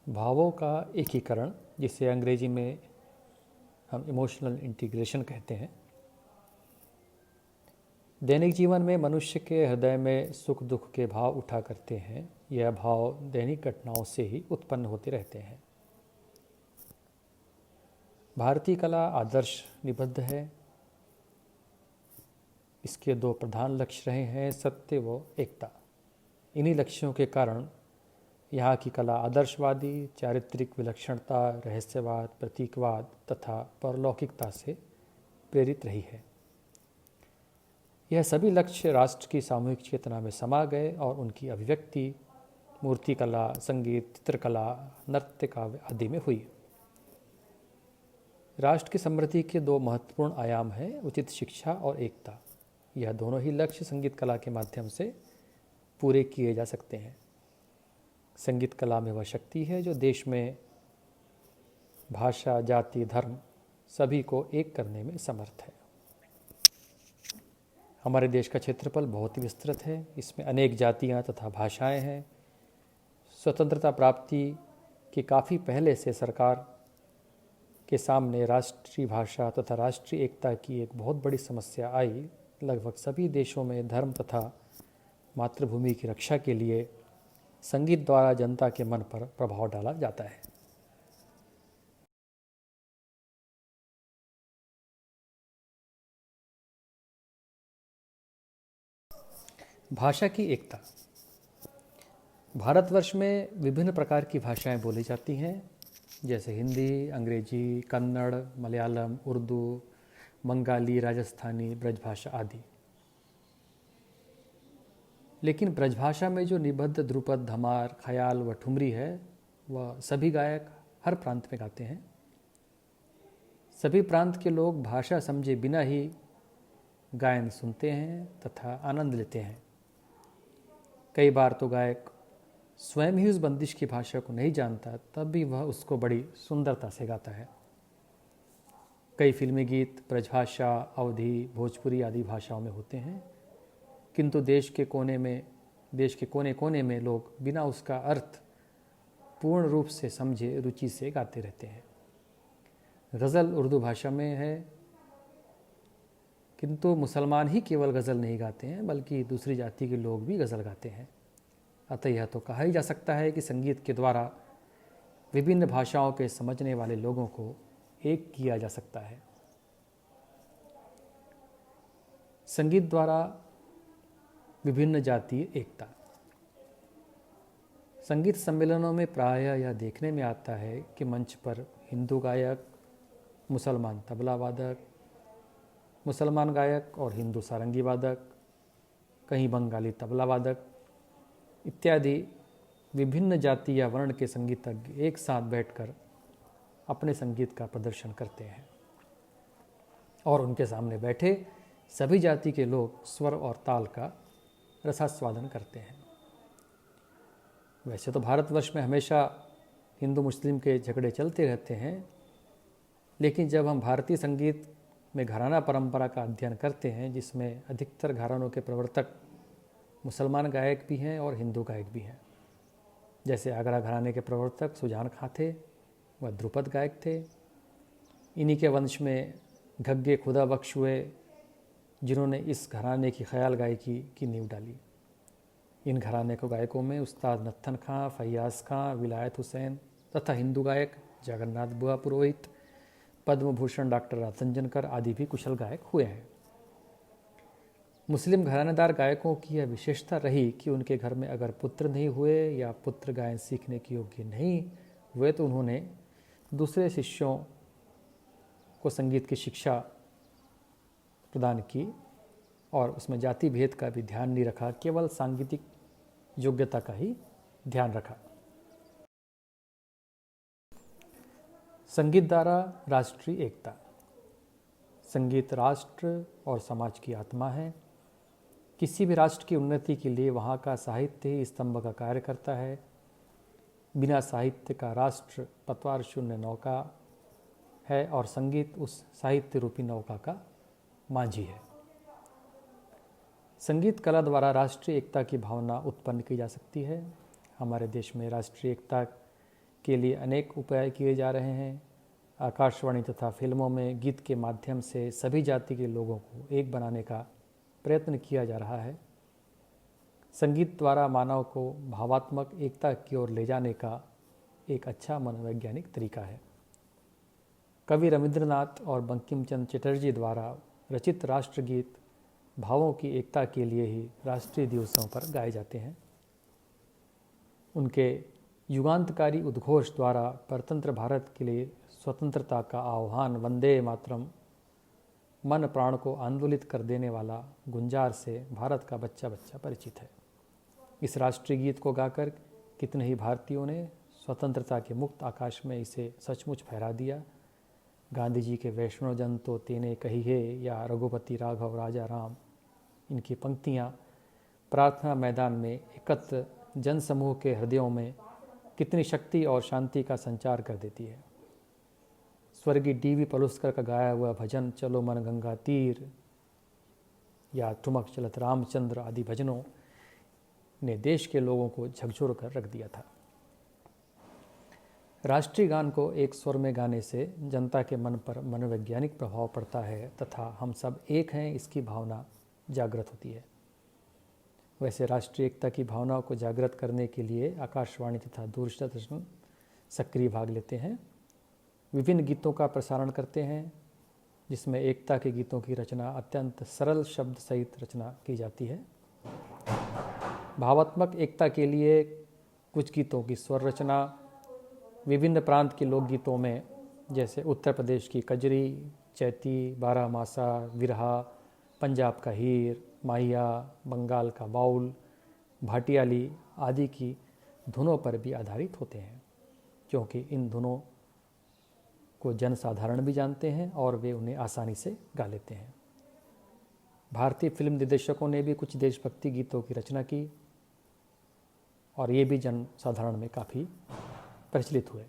भावों का एकीकरण, जिसे अंग्रेजी में हम इमोशनल इंटीग्रेशन कहते हैं, दैनिक जीवन में मनुष्य के हृदय में सुख दुख के भाव उठा करते हैं। यह भाव दैनिक घटनाओं से ही उत्पन्न होते रहते हैं। भारतीय कला आदर्श निबद्ध है। इसके दो प्रधान लक्ष्य रहे हैं, सत्य व एकता। इन्हीं लक्ष्यों के कारण यहाँ की कला आदर्शवादी, चारित्रिक विलक्षणता, रहस्यवाद, प्रतीकवाद तथा परलौकिकता से प्रेरित रही है। यह सभी लक्ष्य राष्ट्र की सामूहिक चेतना में समा गए और उनकी अभिव्यक्ति मूर्तिकला, संगीत, चित्रकला, नृत्य काव्य आदि में हुई। राष्ट्र की समृद्धि के दो महत्वपूर्ण आयाम हैं, उचित शिक्षा और एकता। यह दोनों ही लक्ष्य संगीत कला के माध्यम से पूरे किए जा सकते हैं। संगीत कला में वह शक्ति है जो देश में भाषा, जाति, धर्म सभी को एक करने में समर्थ है। हमारे देश का क्षेत्रफल बहुत ही विस्तृत है। इसमें अनेक जातियां तथा भाषाएं हैं। स्वतंत्रता प्राप्ति के काफ़ी पहले से सरकार के सामने राष्ट्रीय भाषा तथा राष्ट्रीय एकता की एक बहुत बड़ी समस्या आई। लगभग सभी देशों में धर्म तथा मातृभूमि की रक्षा के लिए संगीत द्वारा जनता के मन पर प्रभाव डाला जाता है। भाषा की एकता। भारतवर्ष में विभिन्न प्रकार की भाषाएं बोली जाती हैं, जैसे हिंदी, अंग्रेजी, कन्नड़, मलयालम, उर्दू, बंगाली, राजस्थानी, ब्रजभाषा आदि। लेकिन ब्रजभाषा में जो निबद्ध, ध्रुपद, धमार, ख्याल व ठुमरी है, वह सभी गायक हर प्रांत में गाते हैं। सभी प्रांत के लोग भाषा समझे बिना ही गायन सुनते हैं तथा आनंद लेते हैं। कई बार तो गायक स्वयं ही उस बंदिश की भाषा को नहीं जानता, तब भी वह उसको बड़ी सुंदरता से गाता है। कई फिल्मी गीत ब्रजभाषा, अवधी, भोजपुरी आदि भाषाओं में होते हैं, किंतु देश के कोने कोने में लोग बिना उसका अर्थ पूर्ण रूप से समझे रुचि से गाते रहते हैं। गज़ल उर्दू भाषा में है, किंतु मुसलमान ही केवल गज़ल नहीं गाते हैं, बल्कि दूसरी जाति के लोग भी गज़ल गाते हैं। अतः यह तो कहा ही जा सकता है कि संगीत के द्वारा विभिन्न भाषाओं के समझने वाले लोगों को एक किया जा सकता है। संगीत द्वारा विभिन्न जातीय एकता। संगीत सम्मेलनों में प्रायः यह देखने में आता है कि मंच पर हिंदू गायक, मुसलमान तबला वादक, मुसलमान गायक और हिंदू सारंगी वादक, कहीं बंगाली तबला वादक इत्यादि विभिन्न जाति या वर्ण के संगीतज्ञ एक साथ बैठकर अपने संगीत का प्रदर्शन करते हैं और उनके सामने बैठे सभी जाति के लोग स्वर और ताल का रसास्वादन करते हैं। वैसे तो भारतवर्ष में हमेशा हिंदू मुस्लिम के झगड़े चलते रहते हैं, लेकिन जब हम भारतीय संगीत में घराना परंपरा का अध्ययन करते हैं, जिसमें अधिकतर घरानों के प्रवर्तक मुसलमान गायक भी हैं और हिंदू गायक भी हैं, जैसे आगरा घराने के प्रवर्तक सुजान खां थे, वह ध्रुपद गायक थे। इन्हीं के वंश में घग्गे खुदा बख्श हुए, जिन्होंने इस घराने की ख्याल गायकी की नींव डाली। इन घराने को गायकों में उस्ताद नत्थन खां, फैयाज खां, विलायत हुसैन तथा हिंदू गायक जगन्नाथ बुआ पुरोहित, पद्म भूषण डॉक्टर रातंजनकर आदि भी कुशल गायक हुए हैं। मुस्लिम घरानेदार गायकों की यह विशेषता रही कि उनके घर में अगर पुत्र नहीं हुए या पुत्र गायन सीखने के योग्य नहीं हुए, तो उन्होंने दूसरे शिष्यों को संगीत की शिक्षा प्रदान की और उसमें जाति भेद का भी ध्यान नहीं रखा, केवल सांगीतिक योग्यता का ही ध्यान रखा। संगीत द्वारा राष्ट्रीय एकता। संगीत राष्ट्र और समाज की आत्मा है। किसी भी राष्ट्र की उन्नति के लिए वहाँ का साहित्य ही स्तंभ का कार्य करता है। बिना साहित्य का राष्ट्र पतवार शून्य नौका है और संगीत उस साहित्य रूपी नौका का मांझी है। संगीत कला द्वारा राष्ट्रीय एकता की भावना उत्पन्न की जा सकती है। हमारे देश में राष्ट्रीय एकता के लिए अनेक उपाय किए जा रहे हैं। आकाशवाणी तथा फिल्मों में गीत के माध्यम से सभी जाति के लोगों को एक बनाने का प्रयत्न किया जा रहा है। संगीत द्वारा मानव को भावात्मक एकता की ओर ले जाने का एक अच्छा मनोवैज्ञानिक तरीका है। कवि रविंद्रनाथ और बंकिम चंद्र चटर्जी द्वारा रचित राष्ट्रगीत भावों की एकता के लिए ही राष्ट्रीय दिवसों पर गाए जाते हैं। उनके युगांतकारी उद्घोष द्वारा परतंत्र भारत के लिए स्वतंत्रता का आह्वान वंदे मातरम मन प्राण को आंदोलित कर देने वाला गुंजार से भारत का बच्चा बच्चा परिचित है। इस राष्ट्रीय गीत को गाकर कितने ही भारतीयों ने स्वतंत्रता के मुक्त आकाश में इसे सचमुच फहरा दिया। गांधी जी के वैष्णव जन तो तेने कहिए या रघुपति राघव राजा राम, इनकी पंक्तियाँ प्रार्थना मैदान में एकत्र जनसमूह के हृदयों में कितनी शक्ति और शांति का संचार कर देती है। स्वर्गीय डी.वी. पलुस्कर का गाया हुआ भजन चलो मन गंगा तीर या ठुमक चलत रामचंद्र आदि भजनों ने देश के लोगों को झकझोर कर रख दिया था। राष्ट्रीय गान को एक स्वर में गाने से जनता के मन पर मनोवैज्ञानिक प्रभाव पड़ता है तथा हम सब एक हैं इसकी भावना जागृत होती है। वैसे राष्ट्रीय एकता की भावना को जागृत करने के लिए आकाशवाणी तथा दूरदर्शन सक्रिय भाग लेते हैं। विभिन्न गीतों का प्रसारण करते हैं जिसमें एकता के गीतों की रचना अत्यंत सरल शब्द सहित रचना की जाती है। भावात्मक एकता के लिए कुछ गीतों की स्वर रचना विभिन्न प्रांत के लोकगीतों में जैसे उत्तर प्रदेश की कजरी, चैती, बारहमासा, विरहा, पंजाब का हीर, माहिया, बंगाल का बाउल, भाटियाली आदि की धुनों पर भी आधारित होते हैं, क्योंकि इन धुनों को जनसाधारण भी जानते हैं और वे उन्हें आसानी से गा लेते हैं। भारतीय फिल्म निर्देशकों ने भी कुछ देशभक्ति गीतों की रचना की और ये भी जनसाधारण में काफ़ी प्रचलित हुए।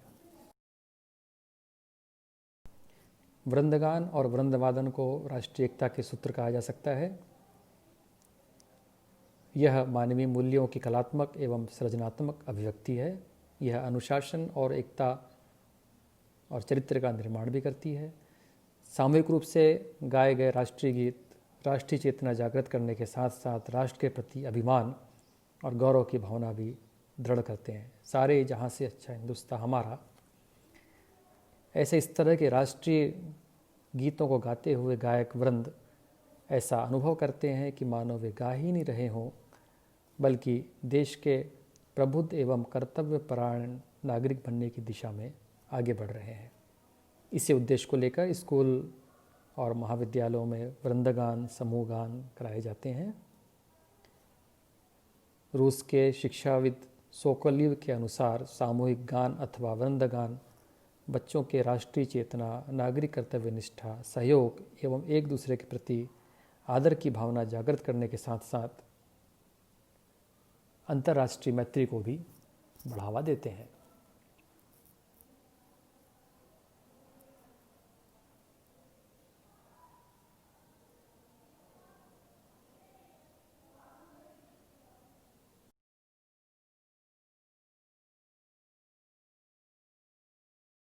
वृंदगान और वृंदवादन को राष्ट्रीय एकता के सूत्र कहा जा सकता है। यह मानवीय मूल्यों की कलात्मक एवं सृजनात्मक अभिव्यक्ति है। यह अनुशासन और एकता और चरित्र का निर्माण भी करती है। सामूहिक रूप से गाए गए राष्ट्रीय गीत राष्ट्रीय चेतना जागृत करने के साथ साथ राष्ट्र के प्रति अभिमान और गौरव की भावना भी दृढ़ करते हैं। सारे जहाँ से अच्छा हिंदुस्तान हमारा, ऐसे इस तरह के राष्ट्रीय गीतों को गाते हुए गायक वृंद ऐसा अनुभव करते हैं कि मानो वे गा ही नहीं रहे हों, बल्कि देश के प्रबुद्ध एवं कर्तव्यपरायण नागरिक बनने की दिशा में आगे बढ़ रहे हैं। इसी उद्देश्य को लेकर स्कूल और महाविद्यालयों में वृंदगान, समूह गान कराए जाते हैं। रूस के शिक्षाविद सोकोलिव के अनुसार सामूहिक गान अथवा वृंदगान बच्चों के राष्ट्रीय चेतना, नागरिक कर्तव्य निष्ठा, सहयोग एवं एक दूसरे के प्रति आदर की भावना जागृत करने के साथ साथ अंतर्राष्ट्रीय मैत्री को भी बढ़ावा देते हैं।